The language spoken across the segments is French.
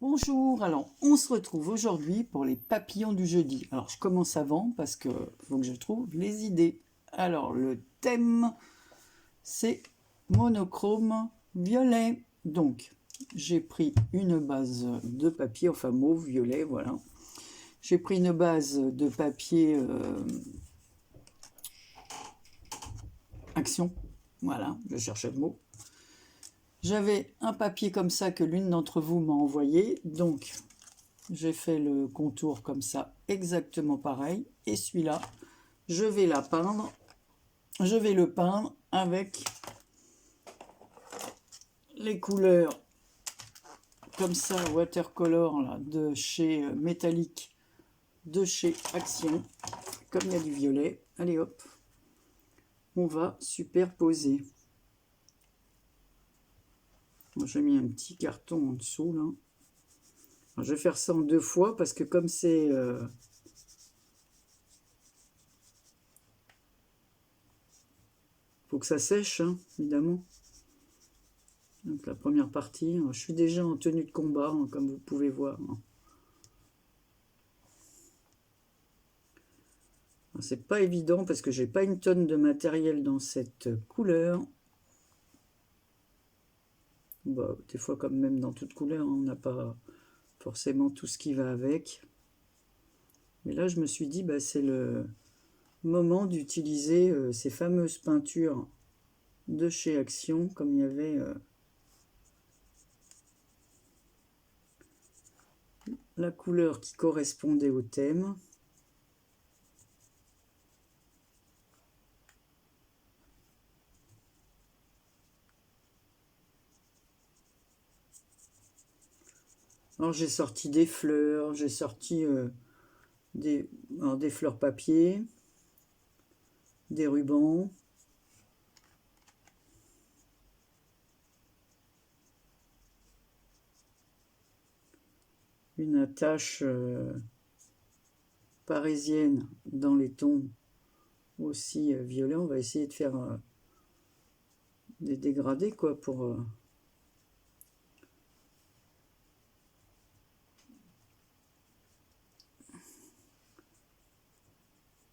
Bonjour, alors on se retrouve aujourd'hui pour les papillons du jeudi. Alors je commence avant parce que faut que je trouve les idées. Alors le thème c'est monochrome violet. Donc j'ai pris une base de papier, enfin mauve, violet, voilà. J'ai pris une base de papier Action, voilà, je cherchais le mot. J'avais un papier comme ça que l'une d'entre vous m'a envoyé, donc j'ai fait le contour comme ça, exactement pareil. Et celui-là, je vais le peindre avec les couleurs comme ça, watercolor là, de chez Métallique, de chez Action. Comme il y a du violet, allez hop, on va superposer. Moi, j'ai mis un petit carton en dessous là. Alors, je vais faire ça en 2 fois parce que comme c'est faut que ça sèche, hein, évidemment. Donc la première partie, je suis déjà en tenue de combat, hein, comme vous pouvez voir. C'est pas évident parce que j'ai pas une tonne de matériel dans cette couleur. Bah, des fois, comme même dans toute couleur, hein, on n'a pas forcément tout ce qui va avec. Mais là, je me suis dit, bah, c'est le moment d'utiliser ces fameuses peintures de chez Action, comme il y avait la couleur qui correspondait au thème. Alors j'ai sorti des fleurs, j'ai sorti des fleurs papier, des rubans, une attache parisienne dans les tons aussi violets. On va essayer de faire des dégradés quoi pour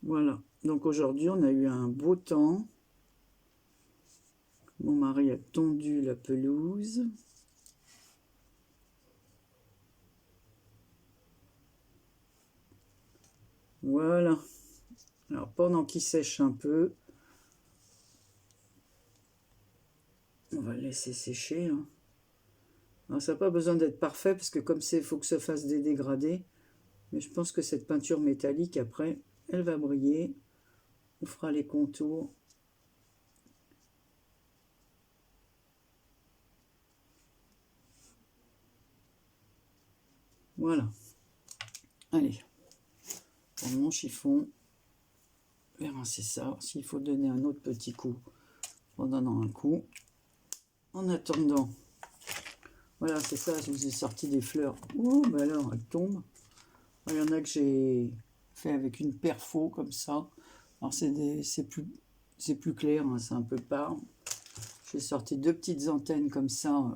voilà. Donc aujourd'hui on a eu un beau temps. Mon mari a tondu la pelouse. Voilà. Alors pendant qu'il sèche un peu, on va le laisser sécher. Hein. Alors, ça n'a pas besoin d'être parfait parce que comme c'est, il faut que ça fasse des dégradés. Mais je pense que cette peinture métallique, après, elle va briller. On fera les contours. Voilà. Allez. Pour mon chiffon, c'est ça. S'il faut donner un autre petit coup, en donnant un coup. En attendant, voilà, c'est ça, je vous ai sorti des fleurs. Ouh, bah alors, elles tombent. Il y en a que j'ai fait avec une perfo, comme ça. Alors, c'est plus clair, hein, c'est un peu pâle. J'ai sorti 2 petites antennes comme ça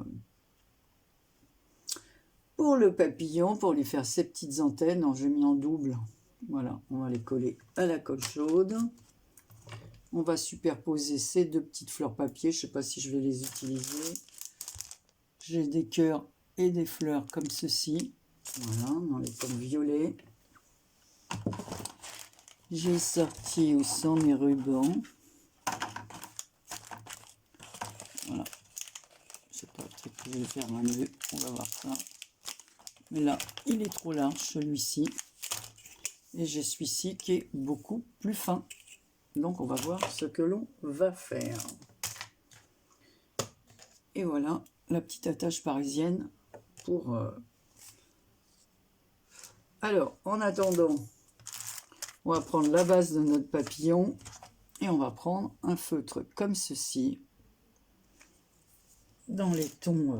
pour le papillon, pour lui faire ces petites antennes. Alors, j'ai mis en double. Voilà, on va les coller à la colle chaude. On va superposer ces 2 petites fleurs papier. Je ne sais pas si je vais les utiliser. J'ai des cœurs et des fleurs comme ceci. Voilà, dans les tons violets. J'ai sorti aussi mes rubans. Voilà. Je sais pas, peut-être que je vais faire un nœud. On va voir ça. Mais là, il est trop large, celui-ci. Et j'ai celui-ci qui est beaucoup plus fin. Donc, on va voir ce que l'on va faire. Et voilà, la petite attache parisienne pour... Alors, en attendant, on va prendre la base de notre papillon et on va prendre un feutre comme ceci, dans les tons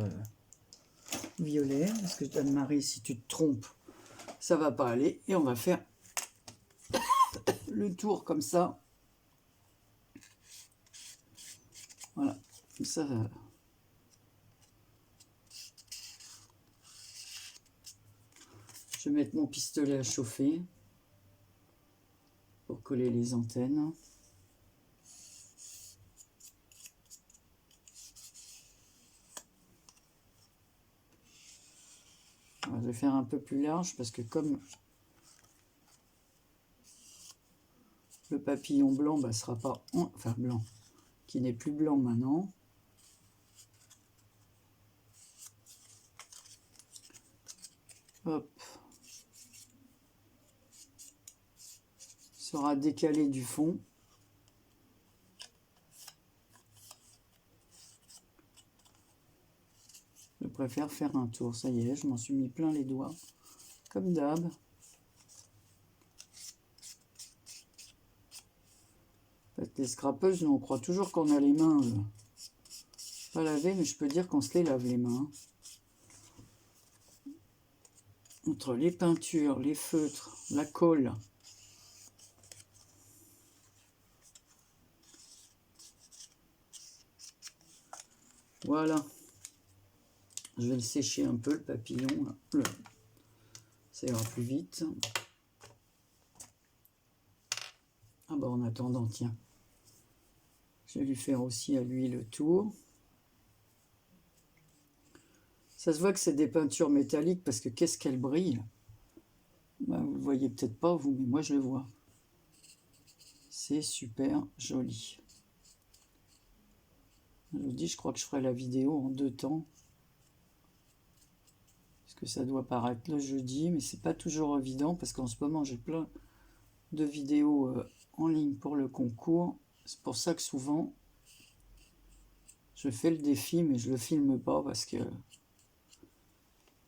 violets, parce que Anne-Marie, si tu te trompes, ça va pas aller. Et on va faire le tour comme ça. Voilà, comme ça. Je vais mettre mon pistolet à chauffer pour coller les antennes. Alors, je vais faire un peu plus large parce que comme le papillon blanc ne sera pas, enfin blanc, qui n'est plus blanc maintenant. Hop. Sera décalé du fond. Je préfère faire un tour. Ça y est, je m'en suis mis plein les doigts. Comme d'hab. En fait, les scrapeuses, nous, on croit toujours qu'on a les mains pas lavées, mais je peux dire qu'on se les lave les mains. Entre les peintures, les feutres, la colle. Voilà. Je vais le sécher un peu, le papillon. Là. Ça ira plus vite. Ah bah en attendant, tiens. Je vais lui faire aussi à lui le tour. Ça se voit que c'est des peintures métalliques parce que qu'est-ce qu'elles brillent. Bah, vous le voyez peut-être pas vous, mais moi je le vois. C'est super joli. Je vous dis, je crois que je ferai la vidéo en 2 temps. Parce que ça doit paraître le jeudi, mais c'est pas toujours évident parce qu'en ce moment j'ai plein de vidéos en ligne pour le concours. C'est pour ça que souvent je fais le défi, mais je le filme pas parce que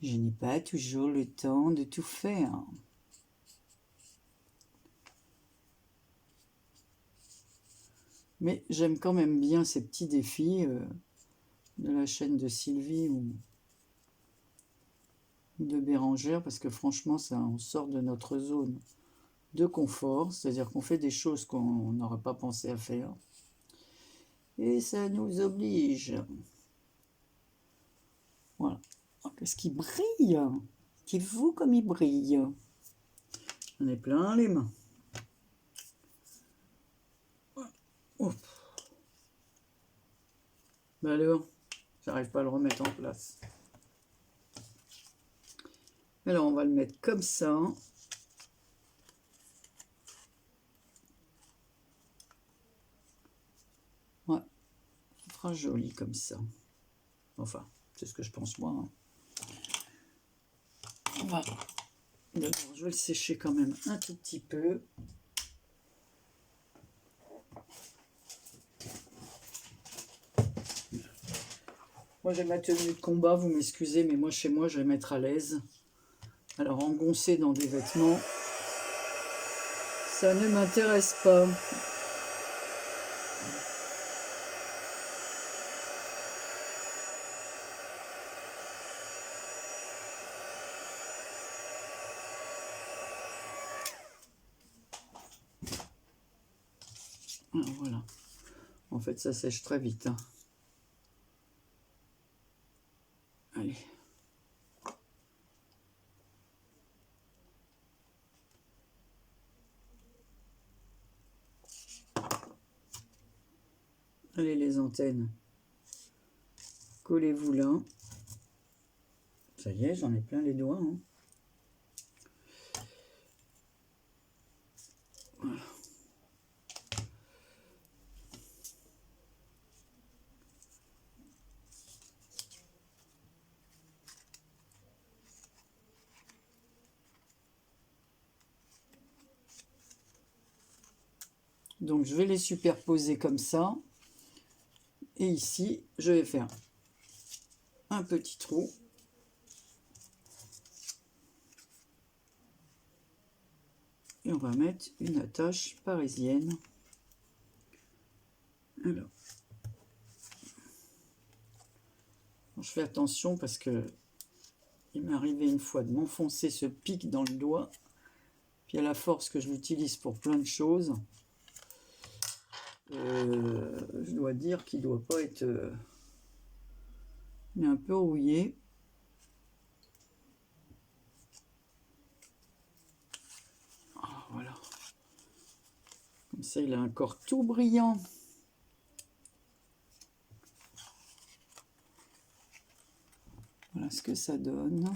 je n'ai pas toujours le temps de tout faire. Mais j'aime quand même bien ces petits défis de la chaîne de Sylvie ou de Bérangère, parce que franchement, ça, on sort de notre zone de confort, c'est-à-dire qu'on fait des choses qu'on n'aurait pas pensé à faire. Et ça nous oblige. Voilà. Qu'est-ce qui brille? Dites-vous comme il brille. J'en ai plein les mains. Ouf. Ben alors, j'arrive pas à le remettre en place. Alors, on va le mettre comme ça. Ouais, ça fera joli comme ça. Enfin, c'est ce que je pense moi. On va... D'abord, je vais le sécher quand même un tout petit peu. Moi, j'ai ma tenue de combat, vous m'excusez, mais moi, chez moi, je vais mettre à l'aise. Alors, engoncer dans des vêtements, ça ne m'intéresse pas. Ah, voilà. En fait, ça sèche très vite. Hein. Allez. Allez, les antennes. Collez-vous là. Ça y est, j'en ai plein les doigts. Hein. Voilà. Donc, je vais les superposer comme ça. Et ici, je vais faire un petit trou. Et on va mettre une attache parisienne. Alors, je fais attention parce que il m'est arrivé une fois de m'enfoncer ce pic dans le doigt. Puis à la force que je l'utilise pour plein de choses, je dois dire qu'il ne doit pas être il est un peu rouillé. Ah, voilà. Comme ça, il a un corps tout brillant. Voilà ce que ça donne.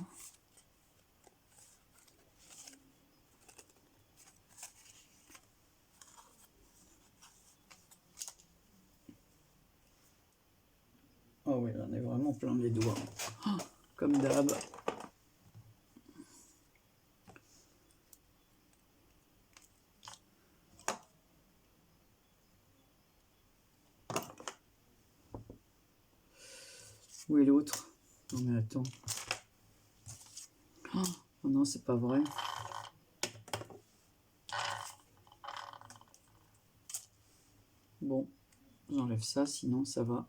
Oh oui, on est vraiment plein les doigts. Oh, comme d'hab. Où est l'autre? Non mais attends. Oh non, c'est pas vrai. Bon, j'enlève ça, sinon ça va.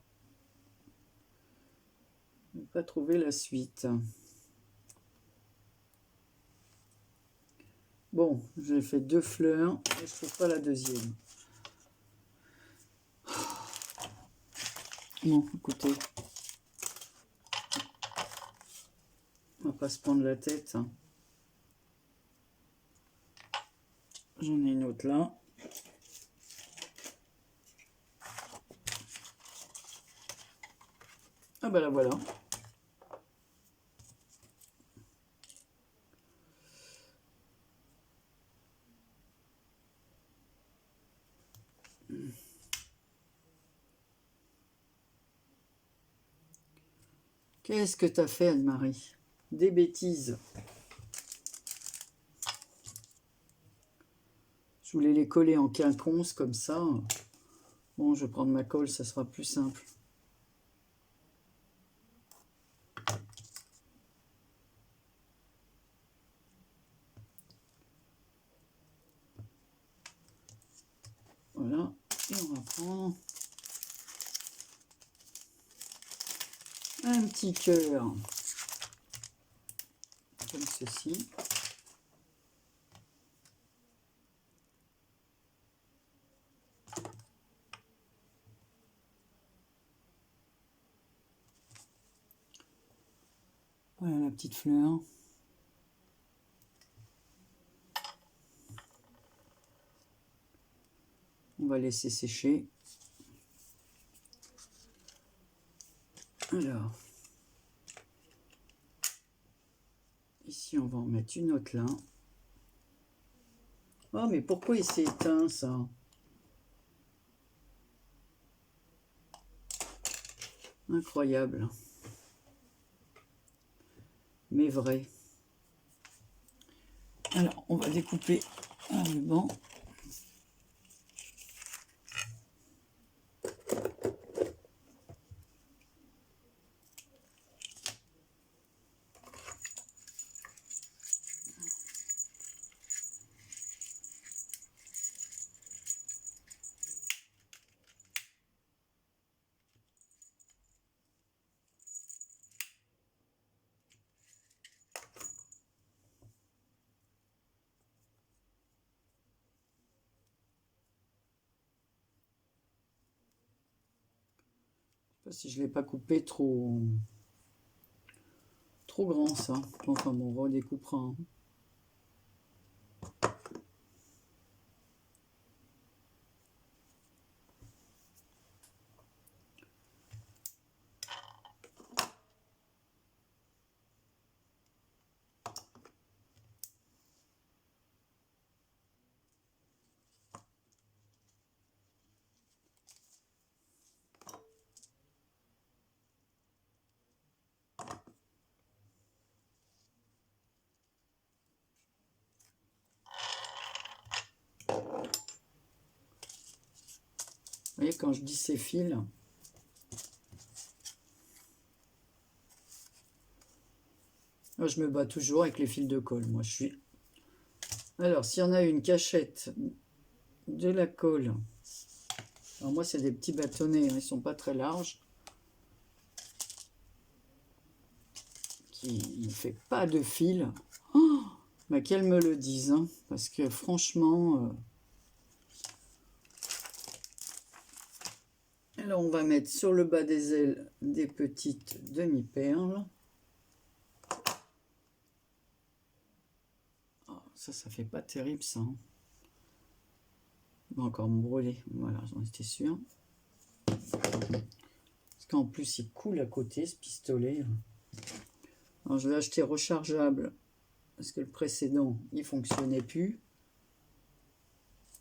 Je n'ai pas trouvé la suite. Bon, j'ai fait 2 fleurs et je trouve pas la deuxième. Bon, écoutez, on va pas se prendre la tête. J'en ai une autre là. Ah bah la voilà. Qu'est-ce que t'as fait, Anne-Marie? Des bêtises. Je voulais les coller en quinconce comme ça. Bon, je vais prendre ma colle, ça sera plus simple. Voilà, et on va prendre un petit cœur, comme ceci. Voilà la petite fleur. On va laisser sécher. Alors, ici on va en mettre une autre là. Oh, mais pourquoi il s'est éteint ça? Incroyable. Mais vrai. Alors, on va découper un ruban. Je sais pas si je ne l'ai pas coupé trop grand ça. Enfin bon, on redécoupera. Hein. Vous voyez, quand je dis ces fils, je me bats toujours avec les fils de colle. Moi, je suis... Alors, s'il y en a une cachette de la colle, alors moi, c'est des petits bâtonnets, hein, ils sont pas très larges, qui ne fait pas de fil. Oh, Bah, qu'elle me le dise, hein, parce que franchement... Alors, on va mettre sur le bas des ailes des petites demi-perles. Oh, ça fait pas terrible, ça. Hein. Il va encore me brûler. Voilà, j'en étais sûre. Parce qu'en plus, il coule à côté, ce pistolet. Alors, je vais acheter rechargeable. Parce que le précédent, il fonctionnait plus.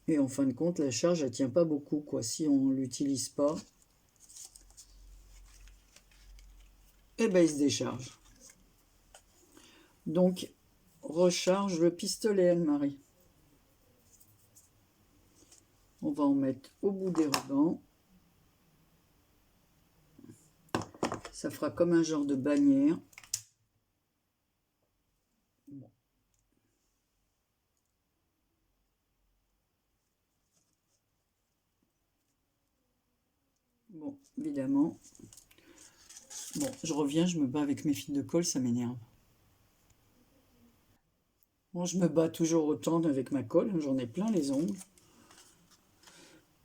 Et en fin de compte, la charge, elle tient pas beaucoup, quoi. Si on l'utilise pas, eh ben, il se décharge. Donc, recharge le pistolet, Anne-Marie. On va en mettre au bout des rubans. Ça fera comme un genre de bannière. Bon. Bon, évidemment. Bon, je reviens, je me bats avec mes fils de colle, ça m'énerve. Bon, je me bats toujours autant avec ma colle, j'en ai plein les ongles.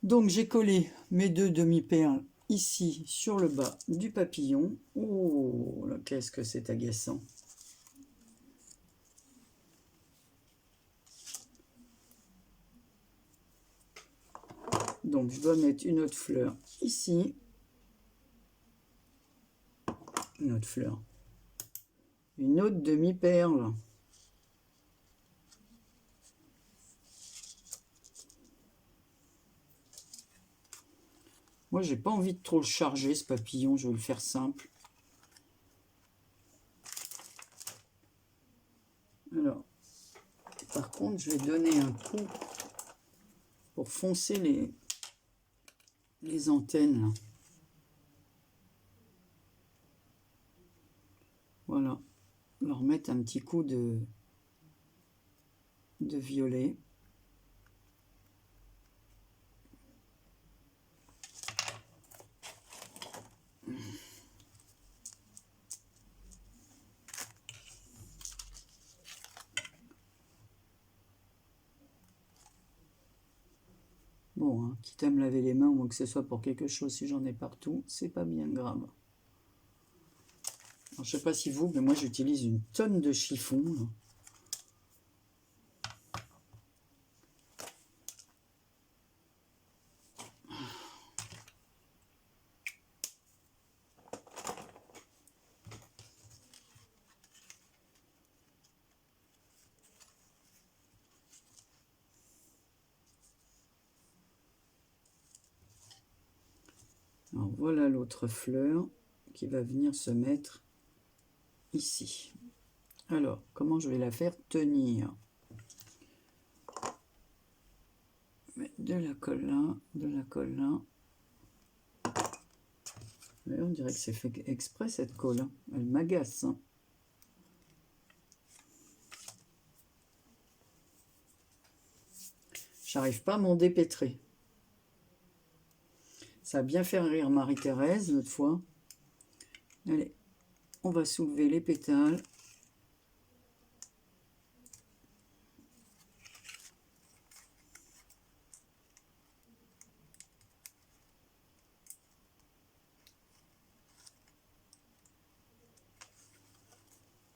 Donc j'ai collé mes deux demi-perles ici sur le bas du papillon. Oh, qu'est-ce que c'est agaçant. Donc je dois mettre une autre fleur ici. Une autre fleur. Une autre demi-perle. Moi, j'ai pas envie de trop le charger, ce papillon. Je vais le faire simple. Alors, par contre, je vais donner un coup pour foncer les antennes. Là. Voilà. Leur mettre un petit coup de violet. Bon, hein, quitte à me laver les mains, ou que ce soit pour quelque chose, si j'en ai partout, c'est pas bien grave. Alors, je sais pas si vous, mais moi j'utilise une tonne de chiffon. Là. Alors voilà l'autre fleur qui va venir se mettre ici. Alors, comment je vais la faire tenir? De la colle là, de la colle là. Mais on dirait que c'est fait exprès cette colle. Hein. Elle m'agace. Hein. J'arrive pas à m'en dépêtrer. Ça a bien fait rire Marie-Thérèse l'autre fois. Allez, on va soulever les pétales.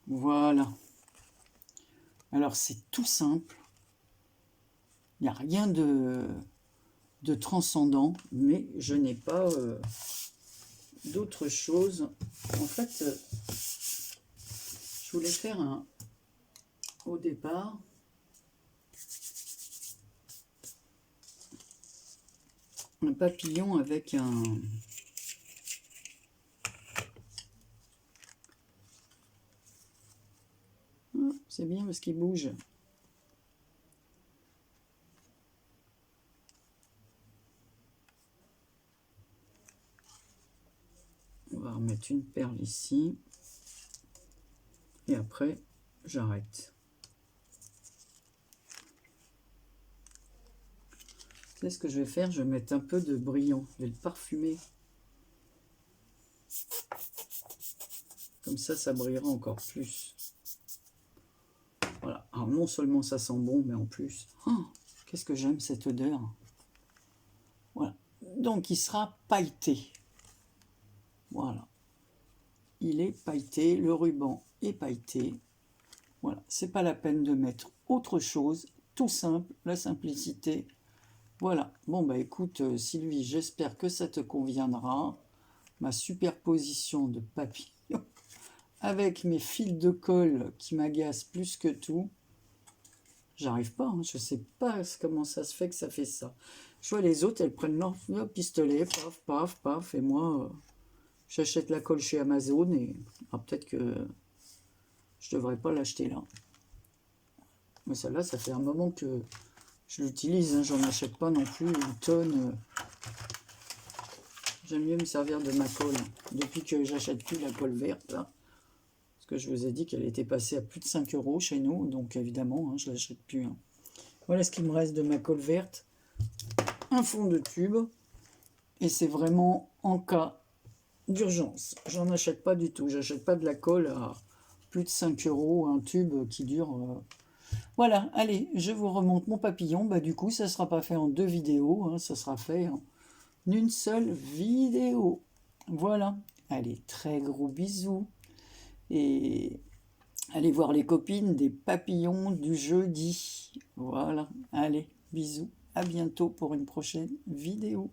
Voilà. Alors c'est tout simple. Il n'y a rien de transcendant, mais je n'ai pas d'autre chose. En fait, je voulais faire au départ un papillon avec un... Ah, c'est bien parce qu'il bouge. On va remettre une perle ici. Et après, j'arrête. Ce que je vais faire, je vais mettre un peu de brillant, je vais le parfumer. Comme ça brillera encore plus. Voilà. Alors non seulement ça sent bon, mais en plus, oh, qu'est-ce que j'aime cette odeur. Voilà. Donc il sera pailleté. Voilà. Il est pailleté, le ruban est pailleté. Voilà, c'est pas la peine de mettre autre chose, tout simple, la simplicité. Voilà, bon bah écoute Sylvie, j'espère que ça te conviendra. Ma superposition de papillons avec mes fils de colle qui m'agacent plus que tout. J'arrive pas, hein, je sais pas comment ça se fait que ça fait ça. Je vois les autres, elles prennent leur pistolet, paf, paf, paf, et moi, j'achète la colle chez Amazon et peut-être que je devrais pas l'acheter là. Mais celle-là, ça fait un moment que je l'utilise, hein, j'en achète pas non plus une tonne. J'aime mieux me servir de ma colle. Depuis que j'achète plus la colle verte, là, parce que je vous ai dit qu'elle était passée à plus de 5 € chez nous, donc évidemment, hein, je ne l'achète plus. Hein. Voilà ce qu'il me reste de ma colle verte. Un fond de tube, et c'est vraiment en cas d'urgence. J'en achète pas du tout. J'achète pas de la colle à plus de 5 €, un tube qui dure... Voilà, allez, je vous remonte mon papillon. Bah, du coup, ça ne sera pas fait en 2 vidéos, hein, ça sera fait en une seule vidéo. Voilà, allez, très gros bisous. Et allez voir les copines des papillons du jeudi. Voilà, allez, bisous, à bientôt pour une prochaine vidéo.